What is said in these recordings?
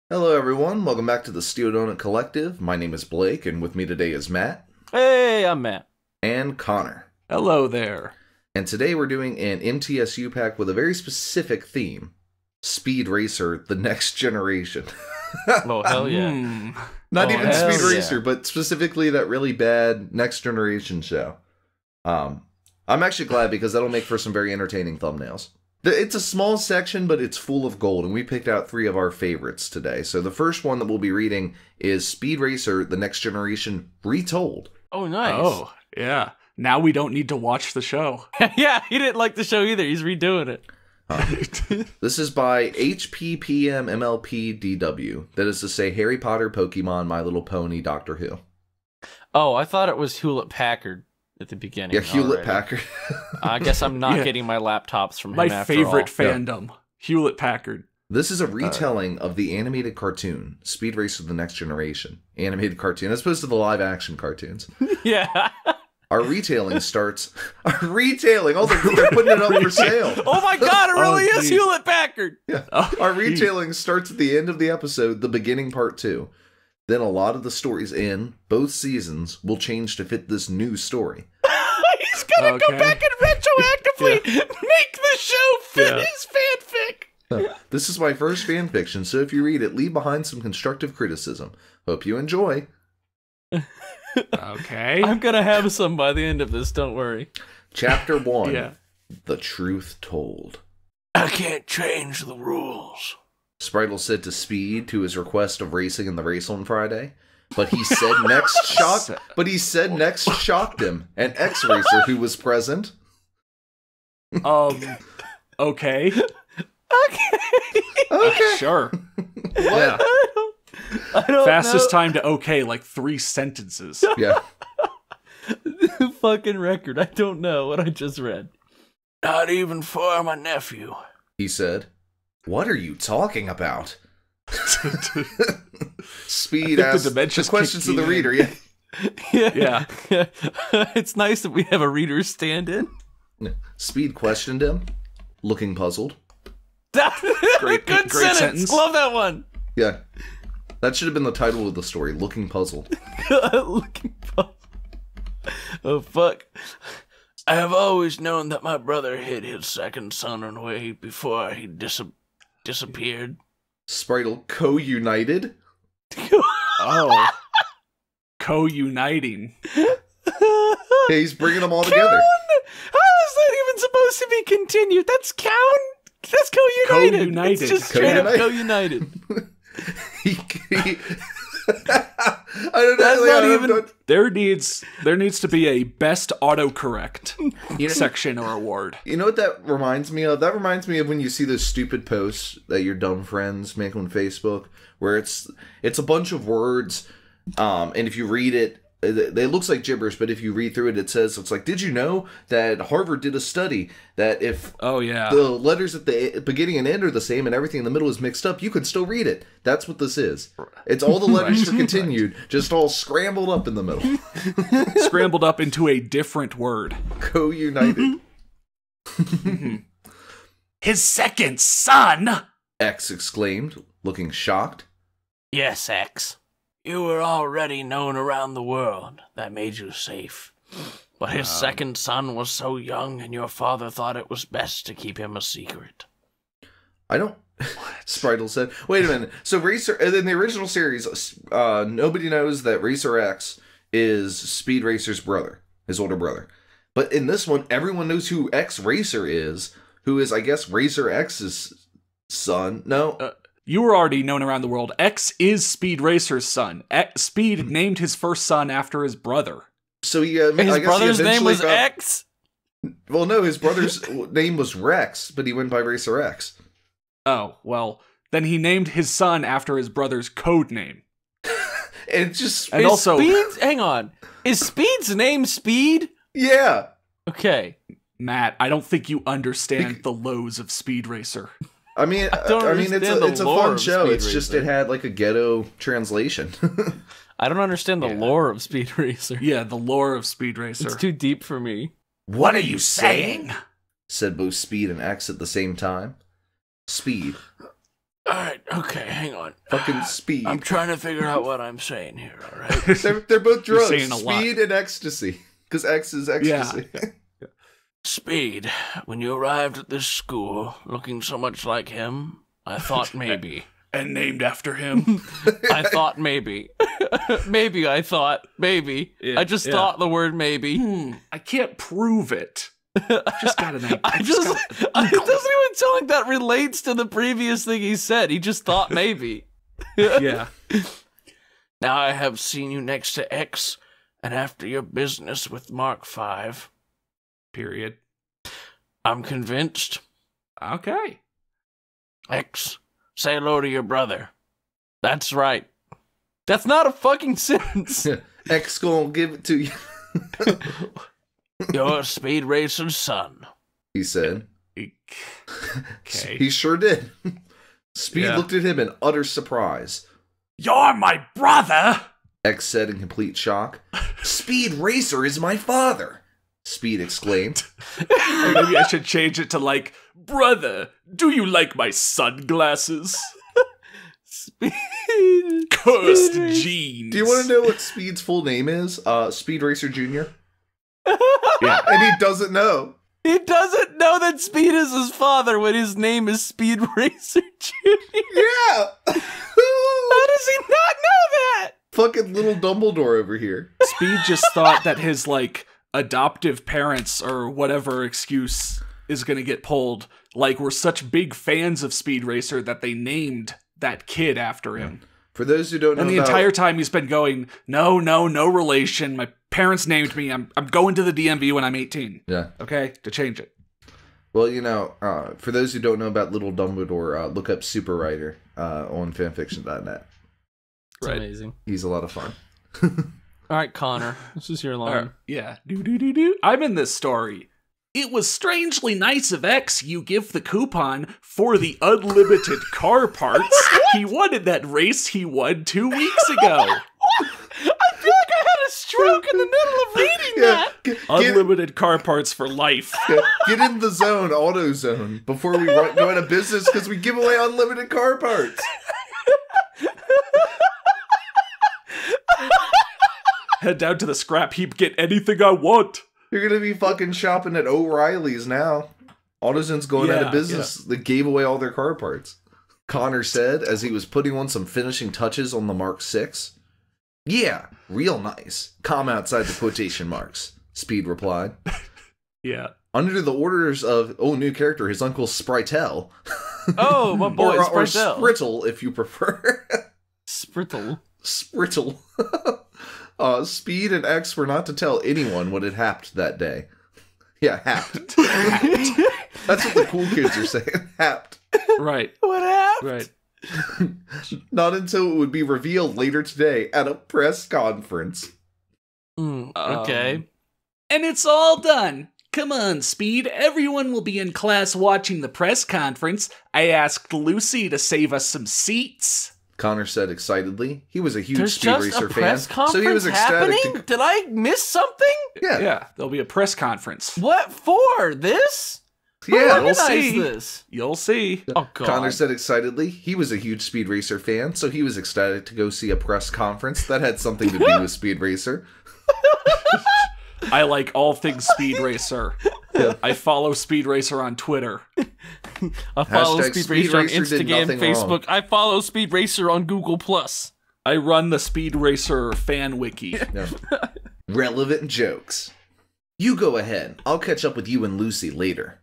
Hello, everyone. Welcome back to the Steel Donut Collective. My name is Blake, and with me today is Matt. Hey, I'm Matt. And Connor. Hello there. And today we're doing an MTSU pack with a very specific theme. Speed Racer, the next generation. Oh, hell yeah. Not Oh, even hell Speed yeah. Racer, but specifically that really bad next generation show. I'm actually glad because that'll make for some very entertaining thumbnails. It's a small section, but it's full of gold, and we picked out 3 of our favorites today. So the first one that we'll be reading is Speed Racer, the Next Generation Retold. Oh, nice. Oh, yeah. Now we don't need to watch the show. Yeah, he didn't like the show either. He's redoing it. This is by HPPMMLPDW. That is to say Harry Potter, Pokemon, My Little Pony, Doctor Who. Oh, I thought it was Hewlett Packard at the beginning. Yeah, Hewlett already. Packard. I guess I'm not Yeah. getting my laptops from him My after favorite all. fandom, Hewlett Packard. This is a retelling of the animated cartoon, Speed Racer, the Next Generation. Animated cartoon, as opposed to the live-action cartoons. Yeah. Our retailing starts... Our retailing! Oh, they're putting it up for sale! Oh my god, it really is geez. Hewlett Packard! Yeah. Oh, Our retailing starts at the end of the episode, the beginning part 2. Then a lot of the stories in both seasons will change to fit this new story. He's gonna go Okay. back and retroactively make the show fit Yeah. his fanfic! This is my first fan fiction, so if you read it, leave behind some constructive criticism. Hope you enjoy. Okay. I'm gonna have some by the end of this, don't worry. Chapter 1. Yeah. The Truth Told. I can't change the rules. Spritle said to Speed to his request of racing in the race on Friday. But he said next shocked him, an ex-racer who was present. Okay. Okay. Okay. Sure. Yeah. I don't Fastest know. time to okay, like 3 sentences. Yeah. Fucking record. I don't know what I just read. Not even for my nephew. He said, "What are you talking about?" Speed the asked the dementia's questions to kicked the in. reader. Yeah. Yeah. It's nice that we have a reader stand-in. Speed questioned him, looking puzzled. Great- Good great sentence. sentence. Love that one. Yeah. That should have been the title of the story, Looking Puzzled. Looking pu- Oh, fuck. I have always known that my brother hid his second son away before he disappeared. Spritle co-united. Oh. Co-uniting. Yeah, he's bringing them all together. How is that even supposed to be continued? That's That's co-united. Co-united. It's just straight up Co-united. co-united. I don't know. That's like, not I'm even- There needs to be a best autocorrect You know- section or award. You know what that reminds me of? That reminds me of when you see those stupid posts that your dumb friends make on Facebook, where it's a bunch of words, and if you read it, it looks like gibberish, but if you read through it, it says, it's like, did you know that Harvard did a study that if Oh yeah. the letters at the beginning and end are the same and everything in the middle is mixed up, you can still read it. That's what this is. It's all the letters are continued, just all scrambled up in the middle. Scrambled up into a different word. Co-united. His second son. X exclaimed, looking shocked. Yes, X. You were already known around the world. That made you safe. But his second son was so young, and your father thought it was best to keep him a secret. I don't... Spritle said, wait a minute. So Racer, in the original series, nobody knows that Racer X is Speed Racer's brother, his older brother. But in this one, everyone knows who X Racer is, who is, I guess, Racer X's son. No? You were already known around the world. X is Speed Racer's son. Speed named his first son after his brother. So he, His I guess brother's he name eventually was got... X? Well, no, his brother's name was Rex, but he went by Racer X. Oh, well, then he named his son after his brother's code name. And it's just... And Is also- Speed's, hang on. Is Speed's name Speed? Yeah. Okay. Matt, I don't think you understand the lows of Speed Racer. I mean, don't it's understand the a lore fun of show. Speed It's just Racer. it had like a ghetto translation. I don't understand the Yeah. lore of Speed Racer. Yeah, the lore of Speed Racer. It's too deep for me. What are you saying? Said both Speed and X at the same time. Speed. Alright, okay, hang on. Fucking Speed. I'm trying to figure out what I'm saying here, alright? They're both drugs. saying a lot. Speed and ecstasy. Because X is ecstasy. Yeah. Speed, when you arrived at this school looking so much like him, I thought maybe. And named after him. I thought maybe. Maybe I thought. Maybe. Yeah, I just yeah. thought the word maybe. I can't prove it. I've just got an idea. It doesn't even sound like that relates to the previous thing he said. He just thought maybe. Yeah. Now I have seen you next to X, and after your business with Mark V, Period. I'm convinced. Okay. X, say hello to your brother. That's right. That's not a fucking sentence. X gonna give it to you. Your Speed Racer's son. He said. Okay. He sure did. Speed Yeah. looked at him in utter surprise. You're my brother! X said in complete shock. Speed Racer is my father, Speed exclaimed. Maybe I should change it to like, brother, do you like my sunglasses? Speed. Cursed jeans. Do you want to know what Speed's full name is? Speed Racer Jr.? Yeah. And he doesn't know. He doesn't know that Speed is his father when his name is Speed Racer Jr. Yeah! How does he not know that? Fucking little Dumbledore over here. Speed just thought that his, like, adoptive parents or whatever excuse is gonna get pulled, like, were such big fans of Speed Racer that they named that kid after him. For those who don't know And the entire time he's been going, no relation. My parents named me. I'm going to the DMV when I'm 18. Yeah. Okay? To change it. Well, you know, for those who don't know about Little Dumbledore, look up Super Writer on fanfiction.net. It's amazing. He's a lot of fun. All right, Connor, this is your line. Yeah. Do. I'm in this story. It was strangely nice of X you give the coupon for the unlimited car parts. He wanted that race he won 2 weeks ago. I feel like I had a stroke in the middle of reading that. Unlimited car parts for life. Get in the zone, auto zone, before we go out of business because we give away unlimited car parts. Head down to the scrap heap, get anything I want. You're going to be fucking shopping at O'Reilly's now. AutoZone's going out of business. They gave away all their car parts. Connor said as he was putting on some finishing touches on the Mark VI. Yeah, real nice. Comma outside the quotation marks, Speed replied. Yeah. Under the orders of, new character, his uncle Spritel. Oh, my boy, or Spritel. Sprittle, if you prefer. Sprittle. Sprittle. Speed and X were not to tell anyone what had happened that day. Yeah, happed. That's what the cool kids are saying. Happed. Right. What happened? Right. Not until it would be revealed later today at a press conference. Okay. And it's all done. Come on, Speed. Everyone will be in class watching the press conference. I asked Lucy to save us some seats. Connor said excitedly. He was a huge There's Speed just Racer a press fan, conference so he was ecstatic happening? Did I miss something? Yeah, there'll be a press conference. What for? This? Who Yeah, you'll organized see. this? You'll see. Oh, God. Connor said excitedly. He was a huge Speed Racer fan, so he was ecstatic to go see a press conference that had something to do with Speed Racer. I like all things Speed Racer. I follow Speed Racer on Twitter. I follow Hashtag Speed Racer on Racer did Instagram, nothing Facebook. wrong. I follow Speed Racer on Google+. I run the Speed Racer fan wiki. No. Relevant jokes. You go ahead. I'll catch up with you and Lucy later,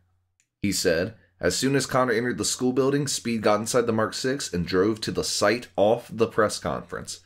he said. As soon as Connor entered the school building, Speed got inside the Mark VI and drove to the site off the press conference.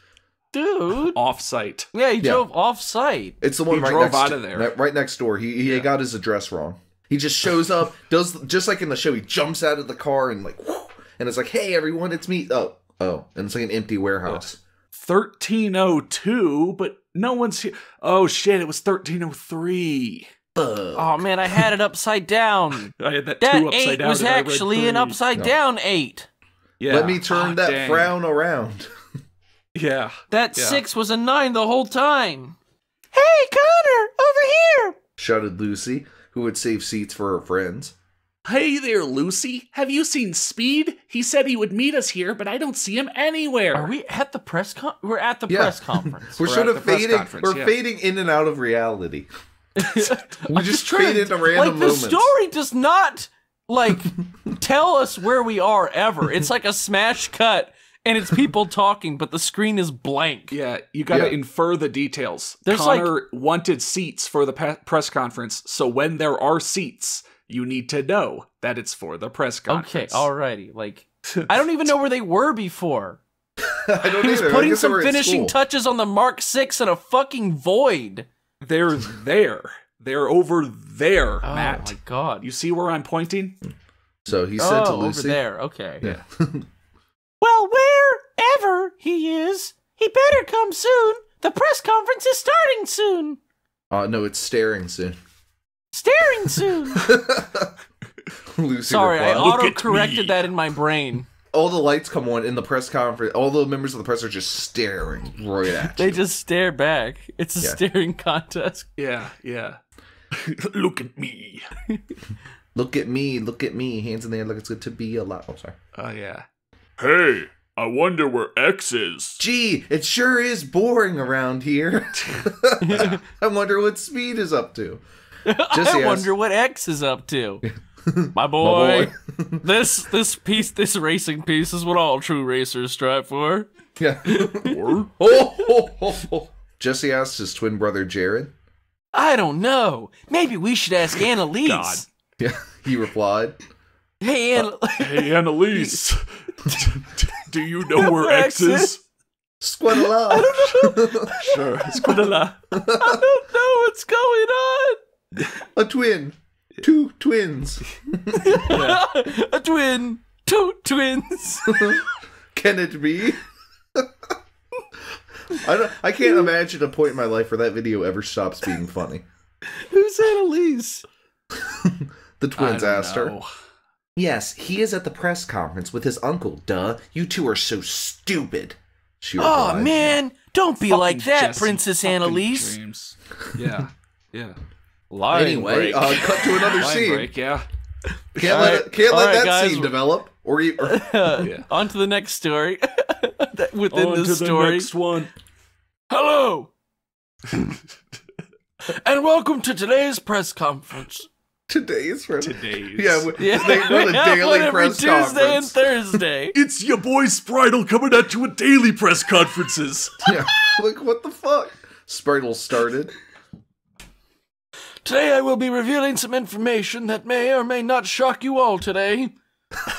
Dude. Off-site. Yeah, he drove off-site. It's the one He right drove next out of there. Right next door. He got his address wrong. He just shows up, does just like in the show. He jumps out of the car and like, whoo, and it's like, "Hey, everyone, it's me." Oh, and it's like an empty warehouse. 1302, but no one's here. Oh shit! It was 1303. Oh man, I had it upside down. I had that, That two upside 8 down. was and I read actually an 3. upside down 8. Yeah. Let me turn that dang. frown around. Yeah. That Yeah. 6 was a 9 the whole time. Hey, Connor, over here. Shouted Lucy, who would save seats for her friends. Hey there, Lucy. Have you seen Speed? He said he would meet us here, but I don't see him anywhere. Are we at the press we're at the press conference. We're We're sort at of the press fading. conference, We're yeah. fading in and out of reality. We just trying fade to- into random the moments. story does not tell us where we are ever. It's like a smash cut and it's people talking, but the screen is blank. Yeah, you gotta Yeah. infer the details. There's Connor wanted seats for the press conference, so when there are seats, you need to know that it's for the press conference. Okay, alrighty. Like, I don't even know where they were before. I don't He was either. I putting guess they some were at finishing school. touches on the Mark 6 in a fucking void. They're there. They're over there, Oh Matt. my god. You see where I'm pointing? So he said to over Lucy, there. Okay. Yeah. Well, wherever he is, he better come soon. The press conference is starting soon. No, it's staring soon. Staring soon. Lucy Sorry, I replied. Look at me. auto-corrected that in my brain. All the lights come on in the press conference. All the members of the press are just staring right at They you. just stare back. It's a Yeah. staring contest. Yeah, yeah. Look at me. Look at me. Hands in the air like it's good to be alive. Oh, sorry. Oh, yeah. Hey, I wonder where X is. Gee, it sure is boring around here. I wonder what Speed is up to. Jesse I wonder what X is up to. My boy. This racing piece is what all true racers strive for. Yeah. Oh. Jesse asked his twin brother Jared. I don't know. Maybe we should ask Annalise. God. Yeah, he replied. Hey, Hey, Annalise. Do you know where X is? Squadala. Sure. Squidala. I don't know what's going on. A twin. Two twins. A twin. Two twins. Can it be? I can't imagine a point in my life where that video ever stops being funny. Who's Annalise? The twins asked her. Know. Yes, he is at the press conference with his uncle, duh. You two are so stupid. She Oh, replied. man. Don't be like Fucking that, Jesse, Princess fucking Annalise. James. Yeah, yeah. Anyway, cut to another Line scene. break, yeah. Can't let Alright, that guys. scene develop. Or you, Yeah. On to the next story. Within On to this the story. next one. Hello. And welcome to today's press conference. today's friend. Today's. Yeah, Yeah, they run a daily every press Tuesday and conference. Thursday. It's your boy Spritle coming at you with daily press conferences. Yeah, like what the fuck? Spritle started. Today I will be revealing some information that may or may not shock you all today.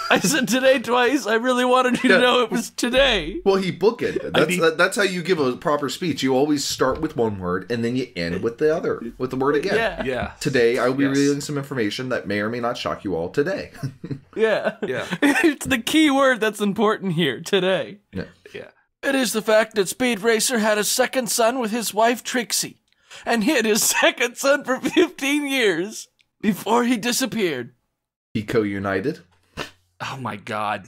I said today twice. I really wanted you Yeah. to know it was today. Well, he bookended. That's how you give a proper speech. You always start with one word and then you end with the other, with the word again. Yeah. Yeah. Today, I will be Yes. revealing some information that may or may not shock you all today. Yeah. Yeah. It's the key word that's important here, today. Yeah. Yeah. It is the fact that Speed Racer had a second son with his wife Trixie, and hid his second son for 15 years before he disappeared. He co-united. Oh my God.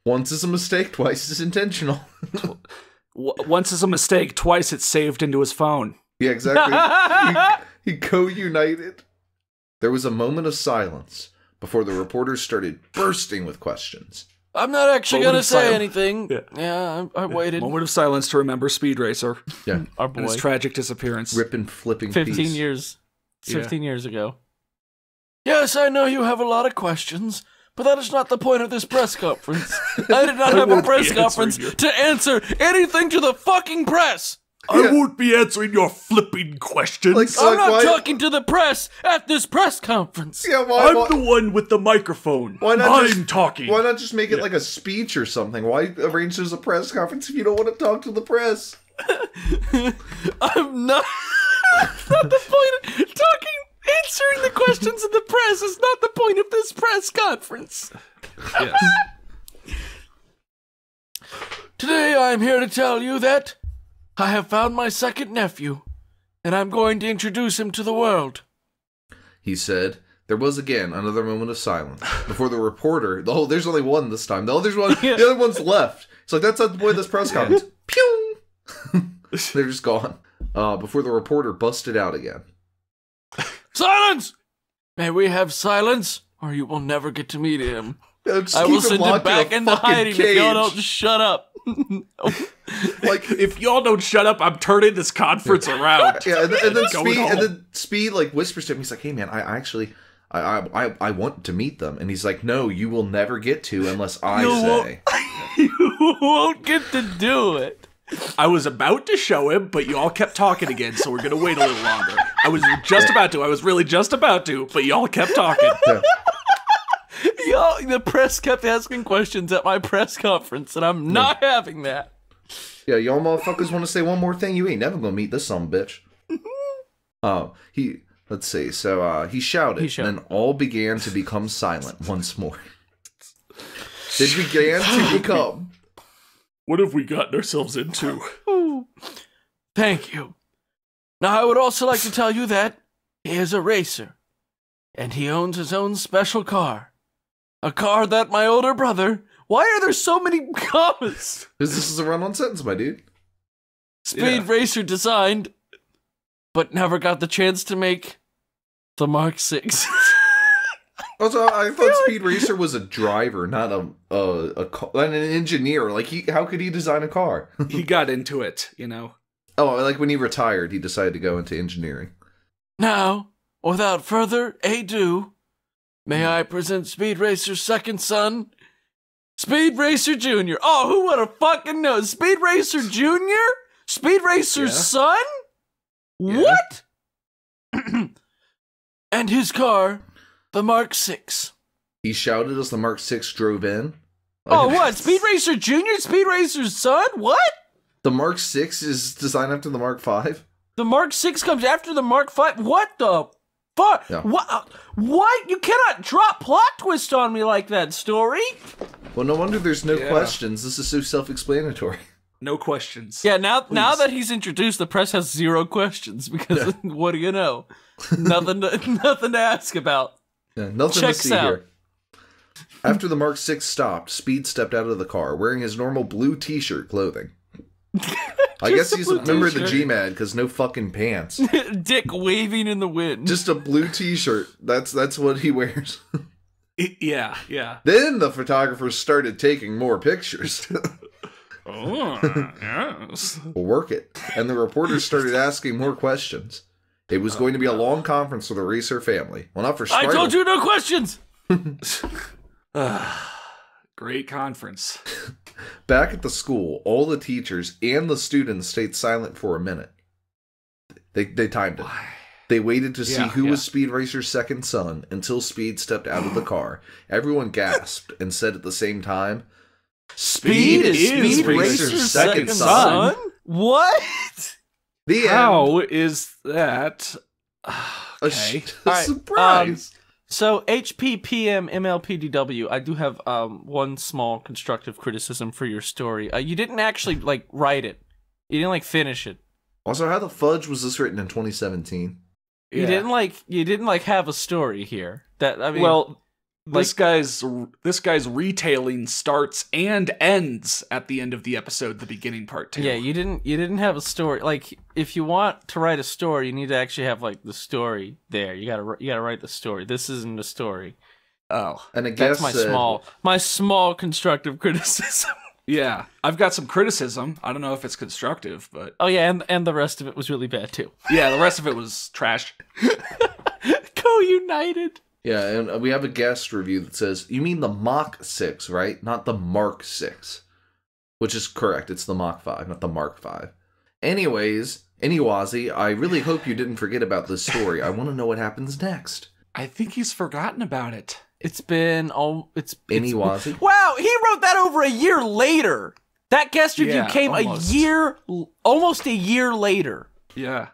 Once is a mistake, twice is intentional. Once is a mistake, twice it's saved into his phone. Yeah, exactly. He co-united. There was a moment of silence before the reporters started bursting with questions. I'm not actually Moment going to of say silence. anything. Yeah. Yeah, I waited. Moment of silence to remember Speed Racer Yeah, Our and his boy. tragic disappearance. ripping, flipping 15 piece. years. Yeah. 15 years ago. Yes, I know you have a lot of questions, but that is not the point of this press conference. I did not have a won't press be conference answering to answer anything to the fucking press. I won't be answering your flipping questions. Like, I'm not why- talking to the press at this press conference. Yeah, why, I'm why, the one with the microphone. Why not I'm just- talking. why not just make it like a speech or something? Why arrange as a press conference if you don't want to talk to the press? I'm not. That's not the point of talking. Answering the questions in the press is not the point of this press conference. Yes. Today I'm here to tell you that I have found my second nephew, and I'm going to introduce him to the world. He said. There was again another moment of silence before the reporter. Oh, there's only one this time. The other one's left. It's like that's not the point of this press conference. Pew! They're just gone. Before the reporter busted out again. Silence! May we have silence or you will never get to meet him. Just I keep will him send him locked in a back into fucking hiding if y'all don't cage. shut up. Like, If y'all don't shut up, I'm turning this conference around. yeah, and then Going Speed, home. and then Speed like whispers to him. He's like, "Hey, man, I actually, I want to meet them." And he's like, "No, you will never get to unless I say." You won't get to do it. I was about to show him, but y'all kept talking again, so we're gonna wait a little longer. I was just about to. I was really just about to, but y'all kept talking. Y'all, the press kept asking questions at my press conference, and I'm not having that. Yeah, y'all motherfuckers want to say one more thing? You ain't never gonna meet this son of a bitch. Let's see. So he shouted, and then all began to become silent once more. It began to become. What have we gotten ourselves into? Ooh. Thank you. Now, I would also like to tell you that he is a racer, and he owns his own special car. A car that my older brother... Why are there so many commas? Because this is a run-on sentence, my dude. Speed Racer designed, but never got the chance to make the Mark 6. Also, I thought Speed Racer was a driver, not an engineer. Like, how could he design a car? He got into it, you know. Oh, like when he retired, he decided to go into engineering. Now, without further ado, may I present Speed Racer's second son, Speed Racer Jr. Oh, who would have fucking known? Speed Racer Jr.? Speed Racer's son? Yeah. What? And his car, the Mark 6. He shouted as the Mark 6 drove in. Oh, what? Speed Racer Jr.? Speed Racer's son? What? The Mark 6 is designed after the Mark 5? The Mark 6 comes after the Mark 5? What the fuck? Yeah. What? You cannot drop plot twist on me like that, Story. Well, no wonder there's no questions. This is so self-explanatory. No questions. Yeah, now that he's introduced, the press has zero questions because what do you know? nothing to ask about. Yeah, nothing Checks to see out. here. After the Mark 6 stopped, Speed stepped out of the car wearing his normal blue t-shirt clothing. I guess he's a member of the G-Mad because no fucking pants. Dick waving in the wind. Just a blue t-shirt. That's what he wears. Yeah. Then the photographers started taking more pictures. Oh, yes. Work it. And the reporters started asking more questions. It was going to be a long conference for the Racer family. Well, not for I Spritle. told you no questions. Great conference. Back at the school, all the teachers and the students stayed silent for a minute. They timed it. They waited to see who was Speed Racer's second son until Speed stepped out of the car. Everyone gasped and said at the same time, Speed is Speed Racer's second son? What? The end. How is that? A Okay. Alright, surprise. So HPPM MLPDW, I do have one small constructive criticism for your story. You didn't actually write it. You didn't finish it. Also, how the fudge was this written in 2017? You didn't have a story here. This guy's retailing starts and ends at the end of the episode, the beginning part too. Yeah, you didn't have a story. Like, if you want to write a story, you need to actually have the story there. You gotta write the story. This isn't a story. Oh, And I guess That's my small constructive criticism. yeah. I've got some criticism. I don't know if it's constructive, but Oh yeah, and the rest of it was really bad too. yeah, the rest of it was trash. Go United. Yeah, and we have a guest review that says, you mean the Mach 6, right? Not the Mark 6. Which is correct. It's the Mach 5, not the Mark 5. Anyways, Anywazi, I really hope you didn't forget about this story. I want to know what happens next. I think he's forgotten about it. It's been Anywazi? Wow, he wrote that over a year later. That guest review came almost a year later. Yeah.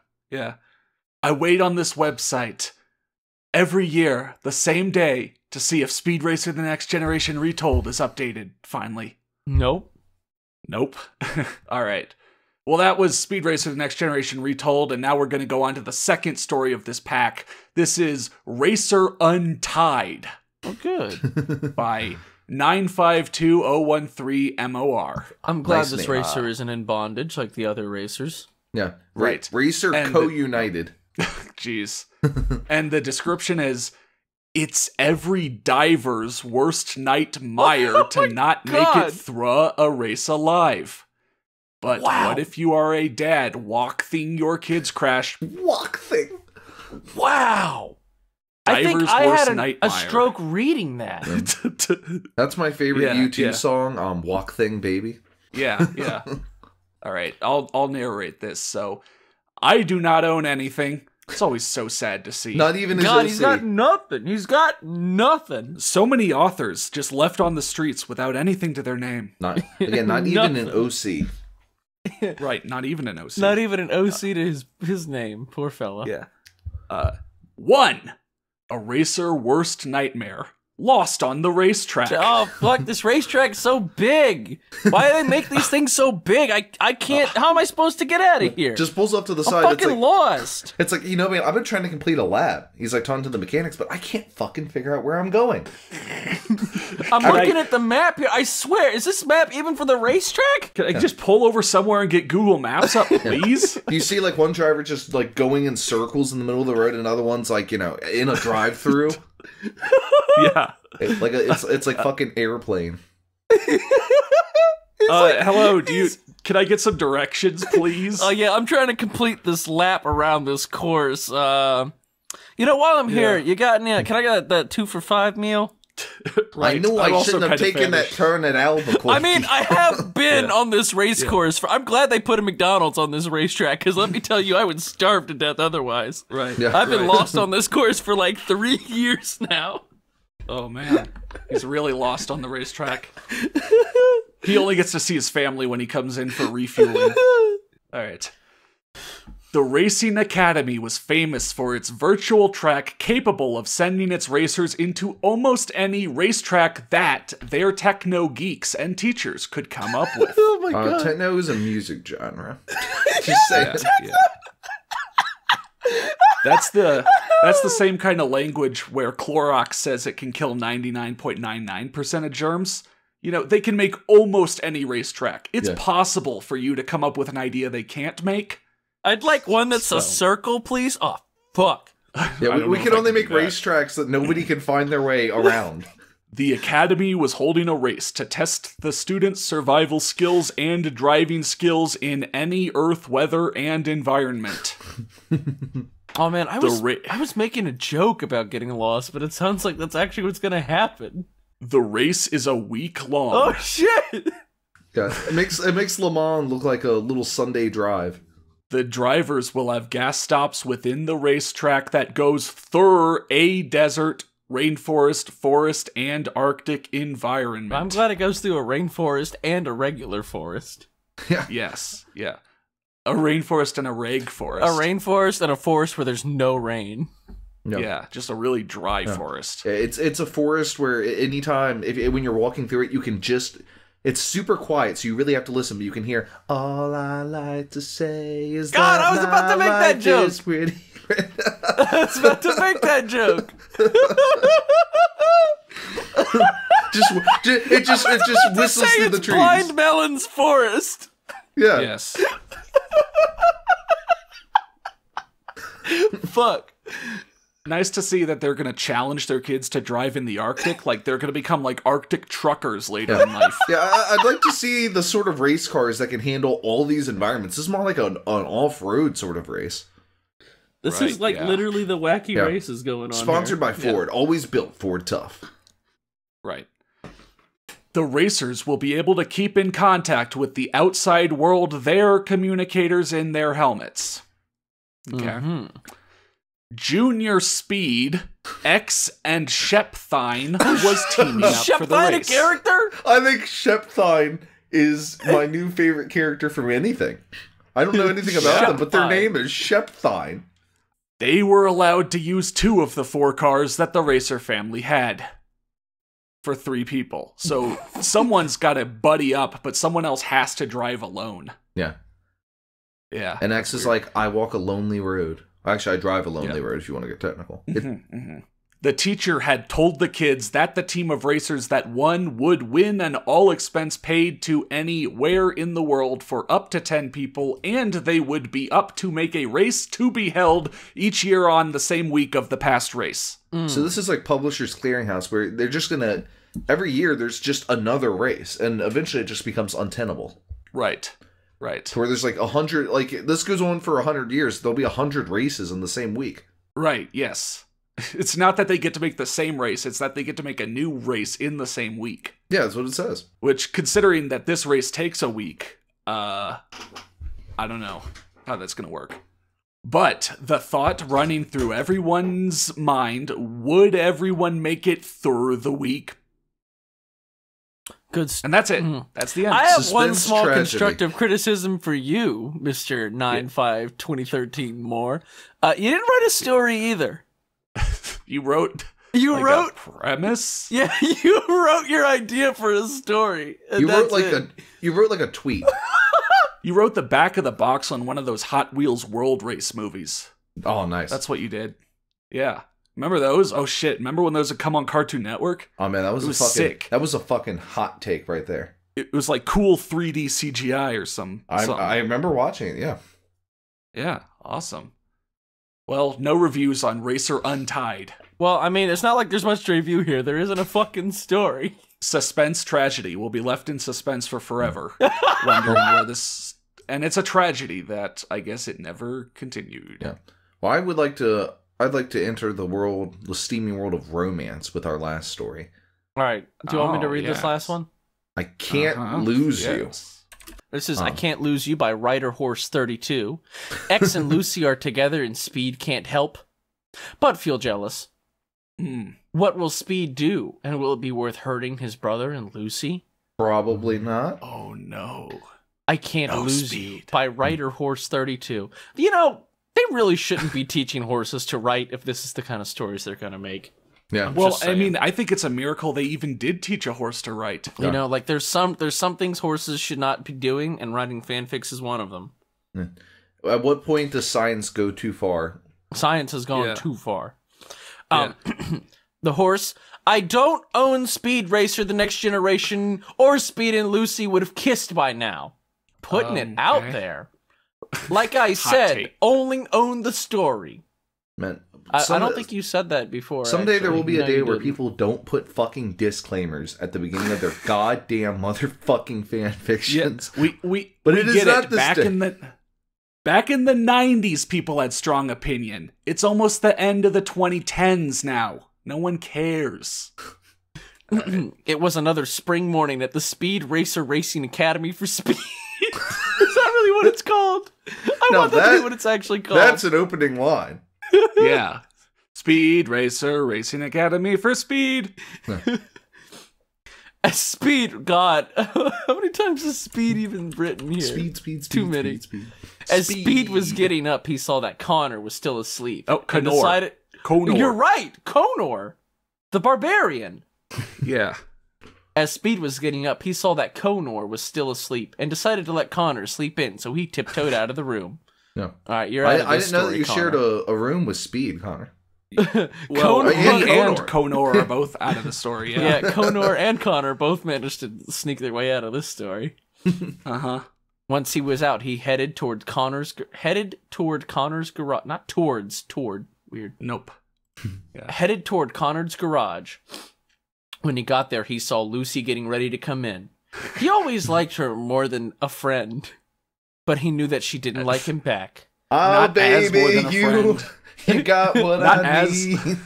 I wait on this website every year, the same day, to see if Speed Racer The Next Generation Retold is updated, finally. Nope. All right. Well, that was Speed Racer The Next Generation Retold, and now we're going to go on to the second story of this pack. This is Racer Untied. Oh, good. By 952013MOR. I'm glad Nice this name. racer isn't in bondage like the other racers. Yeah. Right. Racer And Co-United. Jeez. And the description is, It's every diver's worst nightmare to not make it through a race alive. But what if you are a dad walk-thing your kids crash? Walk-thing? Wow. I think I had a stroke reading that. That's my favorite U2 song, Walk Thing Baby. Yeah. All right, I'll narrate this. So, I do not own anything. It's always so sad to see. Not even his OC. He's got nothing. He's got nothing. So many authors just left on the streets without anything to their name. Not even an OC. Right, not even an OC. Not even an OC to his name. Poor fella. Yeah. 1. Eraser worst nightmare. Lost on the racetrack. Oh, fuck, this racetrack's so big. Why do they make these things so big? I can't, how am I supposed to get out of here? Just pulls up to the side. I'm fucking lost. It's like, man, I've been trying to complete a lab. He's like talking to the mechanics, but I can't fucking figure out where I'm going. I'm looking at the map here. I swear, is this map even for the racetrack? Can I just pull over somewhere and get Google Maps up, please? You see, like, one driver just, like, going in circles in the middle of the road, and another one's, like, in a drive-through. Yeah. It's like fucking airplane. Hello, can I get some directions, please? Oh, yeah, I'm trying to complete this lap around this course. While I'm here, you got any, can I get that 2 for $5 meal? Right. I knew I shouldn't have taken that turn at Albuquerque. I mean, I have been on this race course. I'm glad they put a McDonald's on this racetrack, because let me tell you, I would starve to death otherwise. Right. Yeah, I've been lost on this course for like 3 years now. Oh, man. He's really lost on the racetrack. He only gets to see his family when he comes in for refueling. All right. The Racing Academy was famous for its virtual track capable of sending its racers into almost any racetrack that their techno geeks and teachers could come up with. Oh my god. Techno is a music genre. Just say it. Yeah. That's the same kind of language where Clorox says it can kill 99.99% of germs. They can make almost any racetrack. It's possible for you to come up with an idea they can't make. I'd like one that's a circle, please. Oh, fuck. Yeah, we can only make racetracks that nobody can find their way around. The Academy was holding a race to test the students' survival skills and driving skills in any earth, weather, and environment. Oh man, I was making a joke about getting lost, but it sounds like that's actually what's gonna happen. The race is a week long. Oh shit! Yeah, it makes Le Mans look like a little Sunday drive. The drivers will have gas stops within the racetrack that goes through a desert, rainforest, forest, and Arctic environment. I'm glad it goes through a rainforest and a regular forest. Yeah. Yes, yeah. A rainforest and a reg forest. A rainforest and a forest where there's no rain. No. Yeah, just a really dry forest. Yeah, it's a forest where anytime, when you're walking through it, you can just... It's super quiet, so you really have to listen, but you can hear, all I like to say is God, that I was about to make that joke. I was about to make that joke. it just whistles through the trees. Blind Melon's forest. Yeah. Yes. Fuck. Nice to see that they're going to challenge their kids to drive in the Arctic. Like, they're going to become, like, Arctic truckers later in life. Yeah, I'd like to see the sort of race cars that can handle all these environments. This is more like an off-road sort of race. This is, like, literally the wacky races going on Sponsored by Ford. Always built Ford tough. Right. The racers will be able to keep in contact with the outside world via communicators in their helmets. Okay. Mm-hmm. Junior Speed, X, and Shepthine was teaming up for the race. Shepthine a character? I think Shepthine is my new favorite character from anything. I don't know anything about them, but their name is Shepthine. They were allowed to use 2 of the 4 cars that the racer family had. For 3 people. So someone's got to buddy up, but someone else has to drive alone. Yeah. Yeah. And X is like, I walk a lonely road. Actually, I drive a lonely road if you want to get technical. The teacher had told the kids that the team of racers that won would win an all-expense paid to anywhere in the world for up to 10 people, and they would be up to make a race to be held each year on the same week of the past race. So this is like Publishers Clearinghouse, where they're just gonna every year there's just another race, and eventually it just becomes untenable. Right. To where there's like 100, like this goes on for 100 years. There'll be 100 races in the same week. Right. Yes. It's not that they get to make the same race; it's that they get to make a new race in the same week. Yeah, that's what it says. Which, considering that this race takes a week, I don't know how that's gonna work. But the thought running through everyone's mind: would everyone make it through the week? Good. And that's it. That's the end. I have Suspense one small tragedy. constructive criticism for you, Mr. 9/5/2013 more. You didn't write a story either. You wrote wrote a premise? Yeah, you wrote your idea for a story. You wrote like a tweet. You wrote the back of the box on one of those Hot Wheels World Race movies. Oh, nice. That's what you did. Yeah. Remember those? Oh shit! Remember when those would come on Cartoon Network? Oh man, that was sick. That was a fucking hot take right there. It was like cool 3D CGI or something. I remember watching it. Yeah. Yeah. Awesome. Well, no reviews on Racer Untied. Well, I mean, it's not like there's much to review here. There isn't a fucking story. Suspense tragedy will be left in suspense for forever, wondering where this. And it's a tragedy that I guess it never continued. Yeah. Well, I'd like to enter the steaming world of romance with our last story. All right. Do you want me to read this last one? I can't lose you. This is I Can't Lose You by Rider Horse 32. X and Lucy are together and Speed can't help but feel jealous. What will Speed do? And will it be worth hurting his brother and Lucy? Probably not. Oh no. I Can't Lose You by Rider Horse 32. You know, they really shouldn't be teaching horses to write if this is the kind of stories they're going to make. Yeah. Well, I mean, I think it's a miracle they even did teach a horse to write. You know, like there's some things horses should not be doing, and writing fanfics is one of them. Yeah. At what point does science go too far? Science has gone too far. The horse. I don't own Speed Racer the Next Generation, or Speed and Lucy would have kissed by now. Putting it out there. Like I said, only own the story. Man, I don't think you said that before. Someday actually. there will be a day where people don't put fucking disclaimers at the beginning of their goddamn motherfucking fan fictions. Yeah, but it is not this day. Back in the 90s, people had strong opinion. It's almost the end of the 2010s now. No one cares. It was another spring morning at the Speed Racer Racing Academy for Speed. Is that really what it's called? I want that to be what it's actually called. That's an opening line. Yeah. Speed Racer Racing Academy for Speed. Speed, God. How many times is Speed even written here? Speed. Too many. Speed. As Speed was getting up, he saw that Connor was still asleep. Oh, Connor. You're right, Connor. The barbarian. Yeah. As Speed was getting up, he saw that Connor was still asleep and decided to let Connor sleep in, so he tiptoed out of the room. No. All right, you're out of this I didn't know story, that you Connor. shared a room with Speed, Connor. Well, Connor and Connor are both out of the story. Yeah, Connor and Connor both managed to sneak their way out of this story. Once he was out, he headed toward Connor's garage. Not towards, toward. Weird. Nope. Headed toward Connor's garage. When he got there, he saw Lucy getting ready to come in. He always liked her more than a friend, but he knew that she didn't like him back. Oh, Not as more than a you got what I need.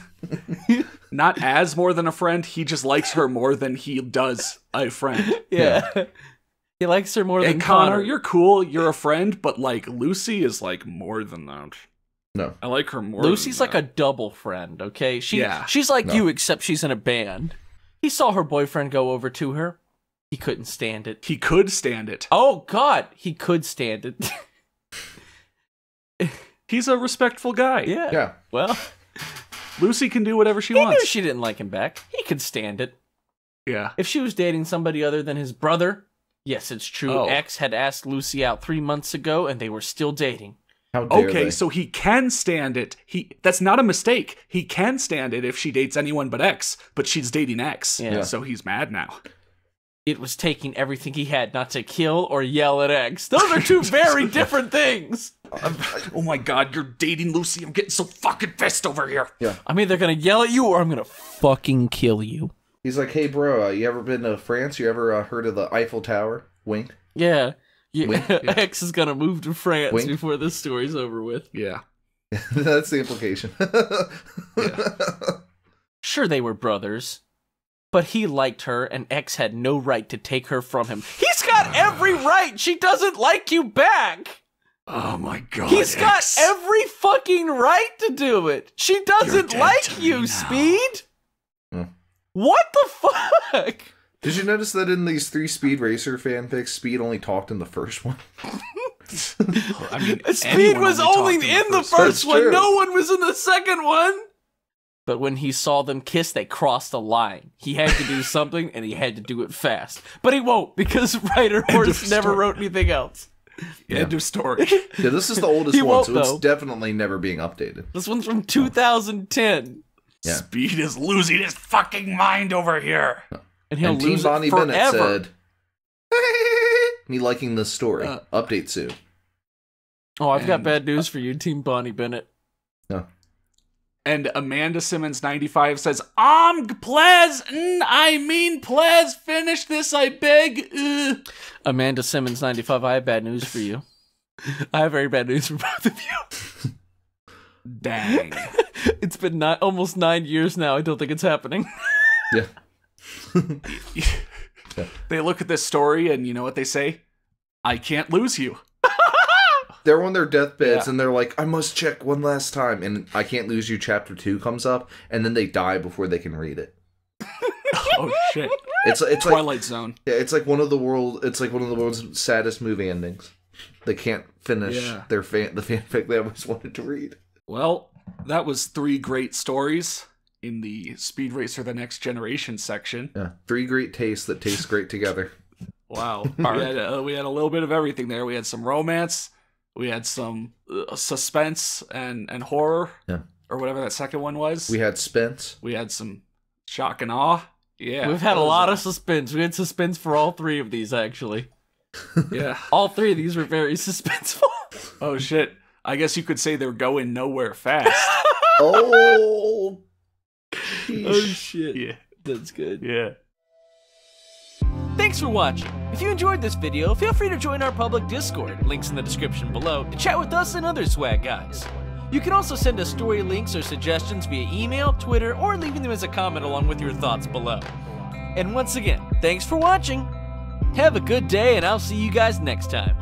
Not as more than a friend, he just likes her more than he does a friend. Yeah. He likes her more than Connor. You're cool, you're a friend, but like Lucy is like more than that. No. I like her more Lucy's than like a double friend, okay? Yeah. She's like you, except she's in a band. He saw her boyfriend go over to her. He couldn't stand it. He could stand it. Oh, God. He could stand it. He's a respectful guy. Yeah. Well, Lucy can do whatever she he wants. knew she didn't like him back. He could stand it. Yeah. If she was dating somebody other than his brother, yes, it's true. Oh. X had asked Lucy out 3 months ago, and they were still dating. How dare Okay, they? so he can stand it. That's not a mistake. He can stand it if she dates anyone but X, but she's dating X. Yeah. So he's mad now. It was taking everything he had not to kill or yell at X. Those are two very different things. Oh my god, you're dating Lucy. I'm getting so fucking pissed over here. Yeah. I'm either gonna yell at you or I'm gonna fucking kill you. He's like, hey, bro, you ever been to France? You ever heard of the Eiffel Tower? Wink. Yeah. Wink. X is gonna move to France Wink. before this story's over with. Yeah. That's the implication. Sure, they were brothers, but he liked her, and X had no right to take her from him. He's got every right. She doesn't like you back. Oh my god. He's got X. every fucking right to do it. She doesn't dead like to me you, now. Speed. Hmm. What the fuck? Did you notice that in these 3 Speed Racer fanfics, Speed only talked in the first one? I mean, Speed anyone was only talked in the That's first one. true. No one was in the second one. But when he saw them kiss, they crossed a line. He had to do something, and he had to do it fast. But he won't, because writer Horse never story. wrote anything else. End of story. Yeah, this is the oldest He one, won't, so it's though. definitely never being updated. This one's from 2010. Yeah. Speed is losing his fucking mind over here. And he'll And Team lose Bonnie it Bennett forever. said, me liking this story. Update soon. Oh, I've got And- bad news for you, Team Bonnie Bennett. No. And Amanda Simmons 95 says, please finish this, I beg. Amanda Simmons 95, I have bad news for you. I have very bad news for both of you. Dang. It's been almost 9 years now. I don't think it's happening. Yeah. They look at this story and you know what they say? I can't lose you. They're on their deathbeds Yeah. and they're like, I must check one last time. And I Can't Lose You Chapter 2 comes up, and then they die before they can read it. Oh shit. It's like Twilight Zone. yeah, it's like one of the world's saddest movie endings. They can't finish Yeah. the fanfic they always wanted to read. Well, that was 3 great stories in the Speed Racer The Next Generation section. Yeah. 3 great tastes that taste great together. Wow. we had a little bit of everything there. We had some romance, we had some suspense and horror, Yeah. or whatever that second one was. We had Spence. We had some shock and awe. Yeah. We've had that a was lot of suspense. We had suspense for all 3 of these, actually. Yeah. All 3 of these were very suspenseful. Oh shit. I guess you could say they're going nowhere fast. Oh, Oh, shit. Yeah. That's good. Yeah. Thanks for watching. If you enjoyed this video, feel free to join our public Discord, links in the description below, to chat with us and other swag guys. You can also send us story links or suggestions via email, Twitter, or leaving them as a comment along with your thoughts below. And once again, thanks for watching. Have a good day, and I'll see you guys next time.